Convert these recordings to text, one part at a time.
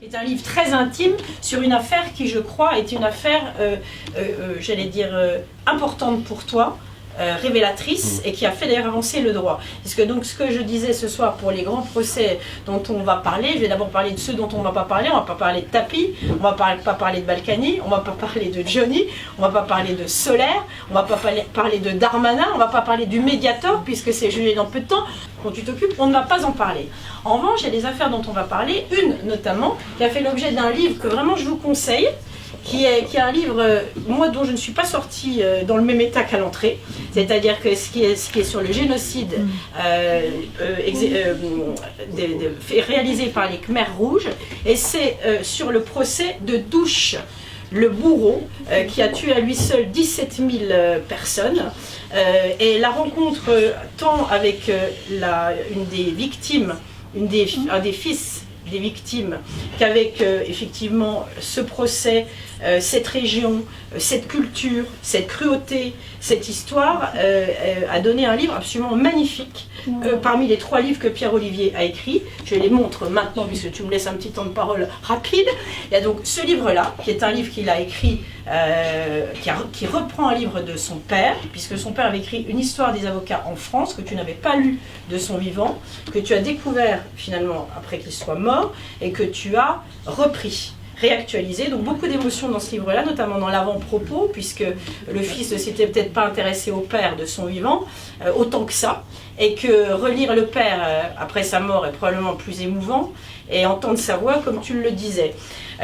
C'est un livre très intime sur une affaire qui, je crois, est une affaire, j'allais dire, importante pour toi, révélatrice, et qui a fait d'ailleurs avancer le droit. Parce que donc ce que je disais ce soir pour les grands procès dont on va parler, je vais d'abord parler de ceux dont on ne va pas parler. On ne va pas parler de Tapi, on ne va pas parler de Balkany, on ne va pas parler de Johnny, on ne va pas parler de Solaire, on ne va pas parler de Darmanin, on ne va pas parler du Mediator, puisque c'est jugé dans peu de temps. Quand tu t'occupes, on ne va pas en parler. En revanche, il y a des affaires dont on va parler, une notamment, qui a fait l'objet d'un livre que vraiment je vous conseille, qui est un livre, moi, dont je ne suis pas sortie dans le même état qu'à l'entrée. C'est-à-dire que ce qui est sur le génocide réalisé par les Khmers rouges, et c'est sur le procès de Douche, le bourreau, qui a tué à lui seul 17 000 personnes. Et la rencontre tant avec une des victimes, un des fils des victimes, qu'avec effectivement ce procès, cette région, cette culture, cette cruauté, cette histoire, a donné un livre absolument magnifique, parmi les 3 livres que Pierre-Olivier a écrits. Je les montre maintenant, puisque tu me laisses un petit temps de parole rapide. Il y a donc ce livre-là, qui est un livre qu'il a écrit, qui reprend un livre de son père, puisque son père avait écrit une histoire des avocats en France, que tu n'avais pas lu de son vivant, que tu as découvert finalement après qu'il soit mort, et que tu as repris, réactualisé. Donc beaucoup d'émotions dans ce livre-là, notamment dans l'avant-propos, puisque le fils ne s'était peut-être pas intéressé au père de son vivant, autant que ça, et que relire le père après sa mort est probablement plus émouvant, et entendre sa voix comme tu le disais.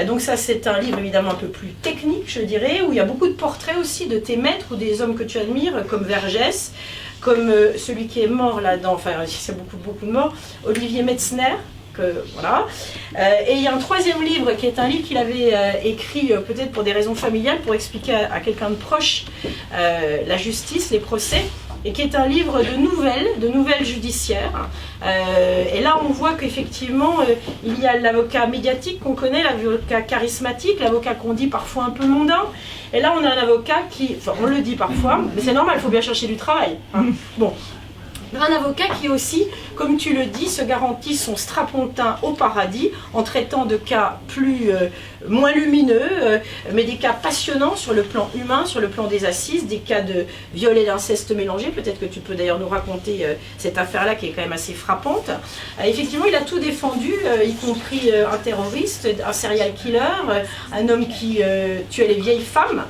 Donc ça, c'est un livre évidemment un peu plus technique, je dirais, où il y a beaucoup de portraits aussi de tes maîtres ou des hommes que tu admires, comme Vergès, comme celui qui est mort là-dedans, enfin c'est beaucoup de morts, Olivier Metzner. Voilà. Et il y a un 3e livre qui est un livre qu'il avait écrit peut-être pour des raisons familiales, pour expliquer à quelqu'un de proche la justice, les procès, et qui est un livre de nouvelles judiciaires. Et là on voit qu'effectivement il y a l'avocat médiatique qu'on connaît, l'avocat charismatique, l'avocat qu'on dit parfois un peu mondain. Et là on a un avocat qui, enfin on le dit parfois, mais c'est normal, il faut bien chercher du travail. Hein. Bon. Un avocat qui aussi, comme tu le dis, se garantit son strapontin au paradis en traitant de cas moins lumineux, mais des cas passionnants sur le plan humain, sur le plan des assises, des cas de viol et d'inceste mélangés. Peut-être que tu peux d'ailleurs nous raconter cette affaire-là qui est quand même assez frappante. Effectivement, il a tout défendu, y compris un terroriste, un serial killer, un homme qui tuait les vieilles femmes.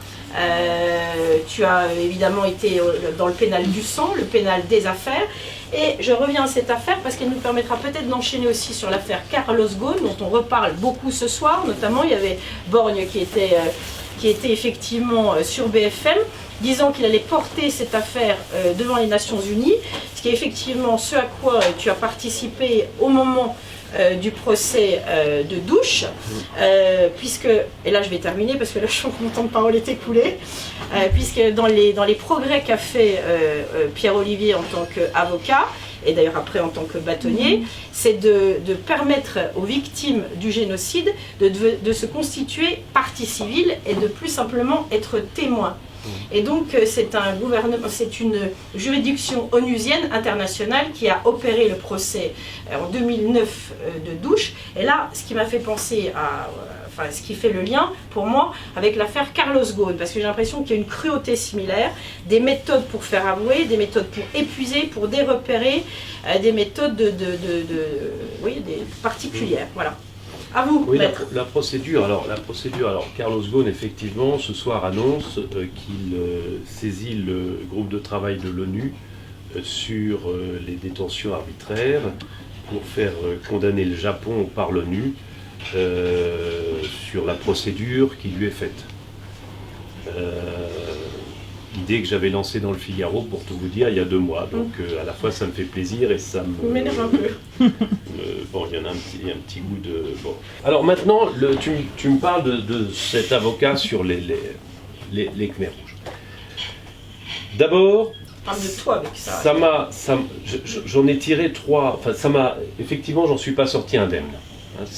Tu as évidemment été dans le pénal du sang, le pénal des affaires, et je reviens à cette affaire parce qu'elle nous permettra peut-être d'enchaîner aussi sur l'affaire Carlos Ghosn, dont on reparle beaucoup ce soir. Notamment il y avait Borgne qui était effectivement sur BFM, disant qu'il allait porter cette affaire devant les Nations Unies, ce qui est effectivement ce à quoi tu as participé au moment du procès de Douche, puisque, et là je vais terminer parce que là je sens que mon temps de parole est écoulé, puisque dans les progrès qu'a fait Pierre-Olivier en tant qu'avocat, et d'ailleurs après en tant que bâtonnier, c'est de permettre aux victimes du génocide de se constituer partie civile et de plus simplement être témoins. Et donc c'est une juridiction onusienne internationale qui a opéré le procès en 2009 de Douche. Et là, ce qui m'a fait penser ce qui fait le lien pour moi avec l'affaire Carlos Ghosn, parce que j'ai l'impression qu'il y a une cruauté similaire, des méthodes pour faire avouer, des méthodes pour épuiser, pour dérepérer, des méthodes particulières. Voilà. À vous, oui, maître. La procédure, alors Carlos Ghosn effectivement ce soir annonce qu'il saisit le groupe de travail de l'ONU sur les détentions arbitraires pour faire condamner le Japon par l'ONU sur la procédure qui lui est faite. Idée que j'avais lancée dans le Figaro, pour tout vous dire, il y a 2 mois. Donc à la fois ça me fait plaisir et ça m'énerve un peu. Bon, il y en a un petit goût de... Bon. Alors maintenant, tu me parles de cet avocat sur les Khmers rouges. D'abord, parle de toi avec ça. J'en ai tiré 3... Enfin, effectivement, j'en suis pas sorti indemne.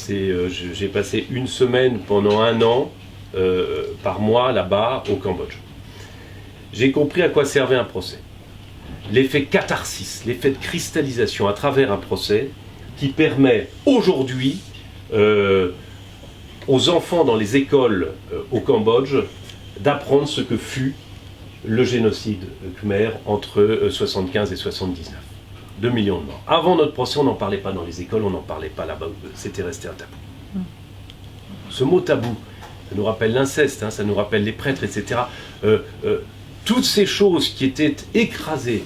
J'ai passé une semaine pendant 1 an par mois là-bas au Cambodge. J'ai compris à quoi servait un procès. L'effet catharsis, l'effet de cristallisation à travers un procès qui permet aujourd'hui aux enfants dans les écoles au Cambodge d'apprendre ce que fut le génocide khmer entre 75 et 79. 2 millions de morts. Avant notre procès, on n'en parlait pas dans les écoles, on n'en parlait pas là-bas, c'était resté un tabou. Ce mot tabou, ça nous rappelle l'inceste, hein, ça nous rappelle les prêtres, etc. Toutes ces choses qui étaient écrasées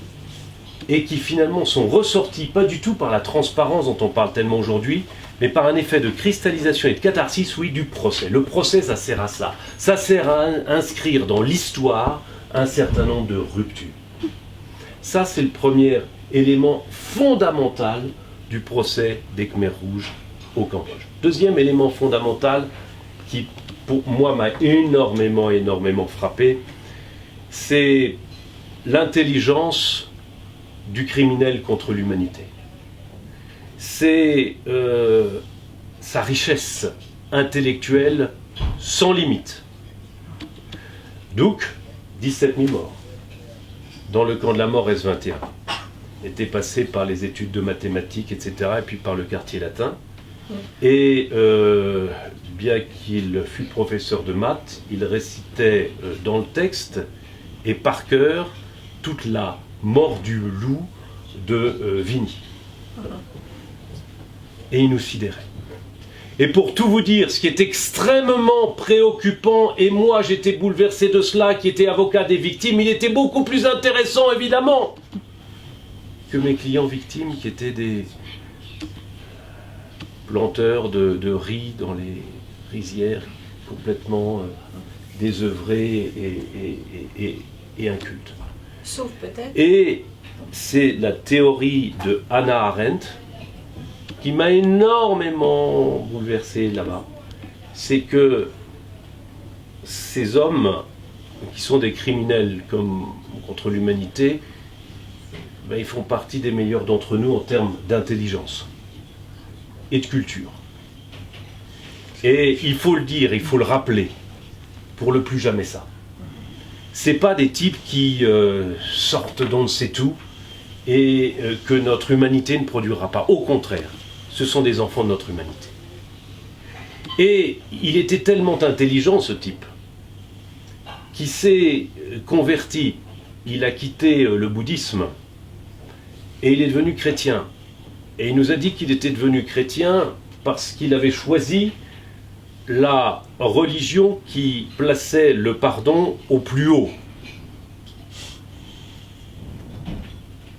et qui finalement sont ressorties, pas du tout par la transparence dont on parle tellement aujourd'hui, mais par un effet de cristallisation et de catharsis, oui, du procès. Le procès, ça sert à ça. Ça sert à inscrire dans l'histoire un certain nombre de ruptures. Ça, c'est le premier élément fondamental du procès des Khmers rouges au Cambodge. Deuxième élément fondamental qui, pour moi, m'a énormément frappé, c'est l'intelligence du criminel contre l'humanité. C'est sa richesse intellectuelle sans limite. Donc, 17 000 morts. Dans le camp de la mort S21. Était passé par les études de mathématiques, etc., et puis par le quartier latin. Et bien qu'il fût professeur de maths, il récitait dans le texte et par cœur toute la mort du loup de Vigny. Et il nous sidérait. Et pour tout vous dire, ce qui est extrêmement préoccupant, et moi j'étais bouleversé de cela, qui était avocat des victimes, il était beaucoup plus intéressant évidemment que mes clients victimes qui étaient des planteurs de riz dans les rizières, complètement désœuvrés et incultes. Sauf peut-être. Et c'est la théorie de Hannah Arendt qui m'a énormément bouleversé là-bas. C'est que ces hommes qui sont des criminels comme contre l'humanité, ben, ils font partie des meilleurs d'entre nous en termes d'intelligence et de culture. Et il faut le dire, il faut le rappeler, pour le plus jamais ça. C'est pas des types qui sortent d'on ne sait où et que notre humanité ne produira pas. Au contraire, ce sont des enfants de notre humanité. Et il était tellement intelligent, ce type, qui s'est converti, il a quitté le bouddhisme, et il est devenu chrétien. Et il nous a dit qu'il était devenu chrétien parce qu'il avait choisi la religion qui plaçait le pardon au plus haut.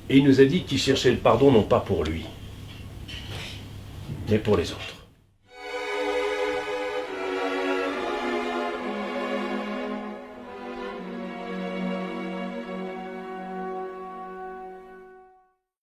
Et il nous a dit qu'il cherchait le pardon non pas pour lui, mais pour les autres.